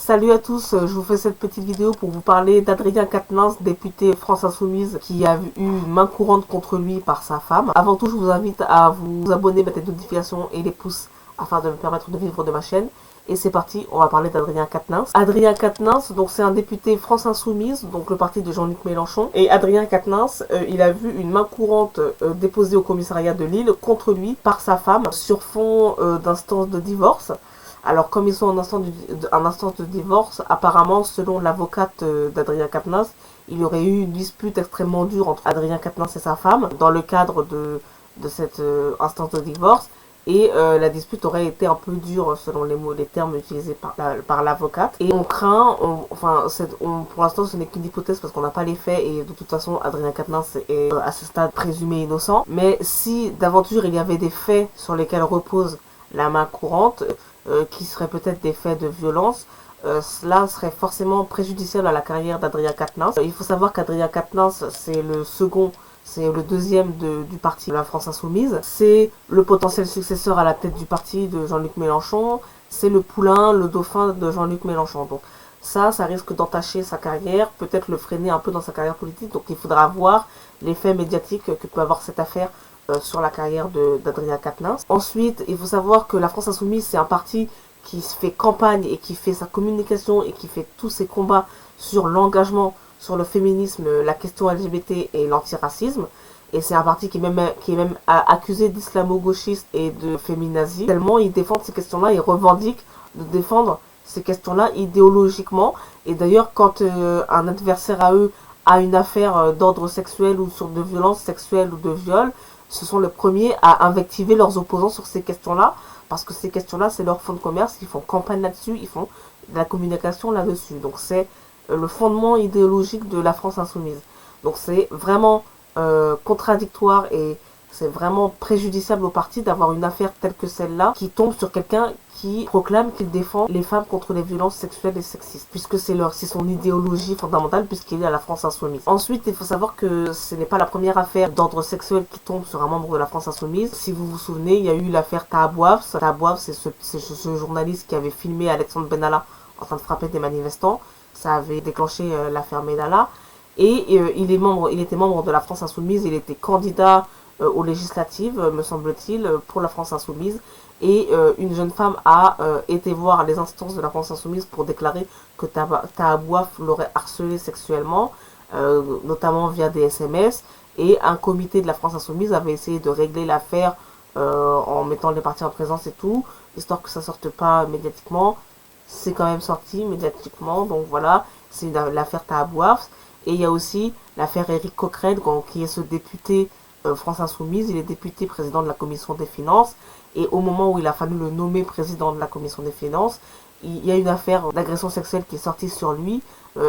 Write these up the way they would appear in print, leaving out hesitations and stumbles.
Salut à tous, je vous fais cette petite vidéo pour vous parler d'Adrien Quatennens, député France Insoumise, qui a eu une main courante contre lui par sa femme. Avant tout, je vous invite à vous abonner, mettre les notifications et les pouces afin de me permettre de vivre de ma chaîne. Et c'est parti, on va parler d'Adrien Quatennens. Adrien Quatennens, donc c'est un député France Insoumise, donc le parti de Jean-Luc Mélenchon. Et Adrien Quatennens, il a vu une main courante déposée au commissariat de Lille contre lui par sa femme sur fond d'instance de divorce. Alors, comme ils sont en instance de divorce, apparemment, selon l'avocate d'Adrien Quatennens, il y aurait eu une dispute extrêmement dure entre Adrien Quatennens et sa femme dans le cadre de cette instance de divorce. Et la dispute aurait été un peu dure selon les termes utilisés par l'avocate. Et on craint, pour l'instant ce n'est qu'une hypothèse parce qu'on n'a pas les faits et de toute façon Adrien Quatennens est à ce stade présumé innocent. Mais si d'aventure il y avait des faits sur lesquels repose la main courante, qui seraient peut-être des faits de violence, cela serait forcément préjudiciable à la carrière d'Adrien Quatennens. Il faut savoir qu'Adrien Quatennens, c'est le deuxième du parti de la France Insoumise. C'est le potentiel successeur à la tête du parti de Jean-Luc Mélenchon. C'est le poulain, le dauphin de Jean-Luc Mélenchon. Donc ça risque d'entacher sa carrière, peut-être le freiner un peu dans sa carrière politique. Donc il faudra voir l'effet médiatique que peut avoir cette affaire sur la carrière d'Adrien Quatennens. Ensuite, il faut savoir que la France Insoumise, c'est un parti qui fait campagne et qui fait sa communication et qui fait tous ses combats sur l'engagement, sur le féminisme, la question LGBT et l'antiracisme. Et c'est un parti qui est même accusé d'islamo-gauchiste et de féminazie. Tellement ils défendent ces questions-là, ils revendiquent de défendre ces questions-là idéologiquement. Et d'ailleurs, quand un adversaire à eux a une affaire d'ordre sexuel ou sur de violence sexuelle ou de viol, ce sont les premiers à invectiver leurs opposants sur ces questions-là, parce que ces questions-là, c'est leur fonds de commerce, ils font campagne là-dessus, ils font de la communication là-dessus. Donc c'est le fondement idéologique de la France Insoumise. Donc c'est vraiment contradictoire et c'est vraiment préjudiciable au parti d'avoir une affaire telle que celle-là qui tombe sur quelqu'un qui proclame qu'il défend les femmes contre les violences sexuelles et sexistes, puisque c'est son idéologie fondamentale, puisqu'il est à la France Insoumise. Ensuite, il faut savoir que ce n'est pas la première affaire d'ordre sexuel qui tombe sur un membre de la France Insoumise. Si vous vous souvenez, il y a eu l'affaire Taha Bouafs. Taha Bouafs, c'est ce journaliste qui avait filmé Alexandre Benalla en train de frapper des manifestants. Ça avait déclenché l'affaire Benalla. Et il était membre de la France Insoumise, il était candidat aux législatives, me semble-t-il, pour la France Insoumise. Et une jeune femme a été voir les instances de la France Insoumise pour déclarer que Taha Bouafs l'aurait harcelé sexuellement, notamment via des SMS. Et un comité de la France Insoumise avait essayé de régler l'affaire en mettant les partis en présence et tout, histoire que ça sorte pas médiatiquement. C'est quand même sorti médiatiquement, donc voilà, c'est l'affaire Taha Bouafs. Et il y a aussi l'affaire Éric Coquerel, qui est ce député France Insoumise. Il est député président de la Commission des Finances. Et au moment où il a fallu le nommer président de la Commission des Finances, il y a une affaire d'agression sexuelle qui est sortie sur lui.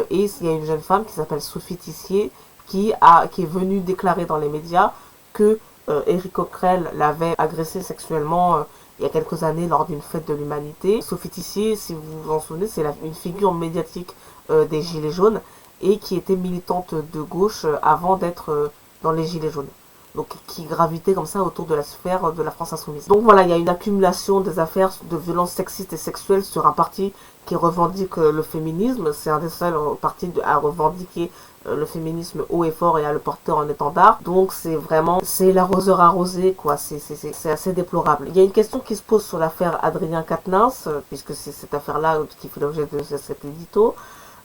Et il y a une jeune femme qui s'appelle Sophie Tissier qui est venue déclarer dans les médias que Éric Coquerel l'avait agressé sexuellement il y a quelques années lors d'une fête de l'humanité. Sophie Tissier, si vous vous en souvenez, c'est une figure médiatique des Gilets jaunes et qui était militante de gauche avant d'être dans les Gilets jaunes. Donc qui gravitait comme ça autour de la sphère de la France Insoumise. Donc voilà, il y a une accumulation des affaires de violences sexistes et sexuelles sur un parti qui revendique le féminisme. C'est un des seuls partis à revendiquer le féminisme haut et fort et à le porter en étendard. Donc c'est l'arroseur arrosé, quoi. C'est assez déplorable. Il y a une question qui se pose sur l'affaire Adrien Quatennens, puisque c'est cette affaire-là qui fait l'objet de cet édito.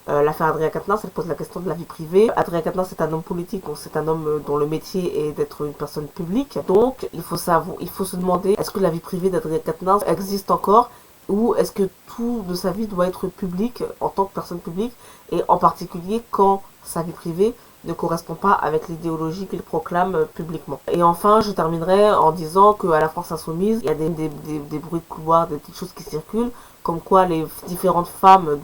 L'affaire Adrien Quatennens, elle pose la question de la vie privée. Adrien Quatennens est un homme politique, donc c'est un homme dont le métier est d'être une personne publique. Donc il faut se demander, est-ce que la vie privée d'Adrien Quatennens existe encore, ou est-ce que tout de sa vie doit être public en tant que personne publique, et en particulier quand sa vie privée ne correspond pas avec l'idéologie qu'il proclame publiquement. Et enfin, je terminerai en disant qu'à la France Insoumise, il y a des bruits de couloir, des petites choses qui circulent, comme quoi les différentes femmes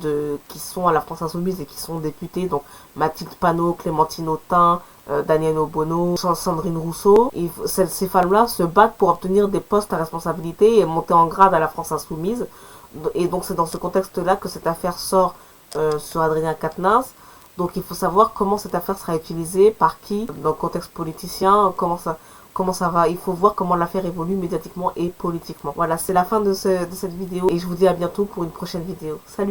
qui sont à la France Insoumise et qui sont députées, donc Mathilde Panot, Clémentine Autain, Danielle Obono, Sandrine Rousseau, ces femmes-là se battent pour obtenir des postes à responsabilité et monter en grade à la France Insoumise. Et donc c'est dans ce contexte-là que cette affaire sort sur Adrien Quatennens. Donc il faut savoir comment cette affaire sera utilisée, par qui, dans le contexte politicien, comment ça va. Il faut voir comment l'affaire évolue médiatiquement et politiquement. Voilà, c'est la fin de cette vidéo et je vous dis à bientôt pour une prochaine vidéo. Salut!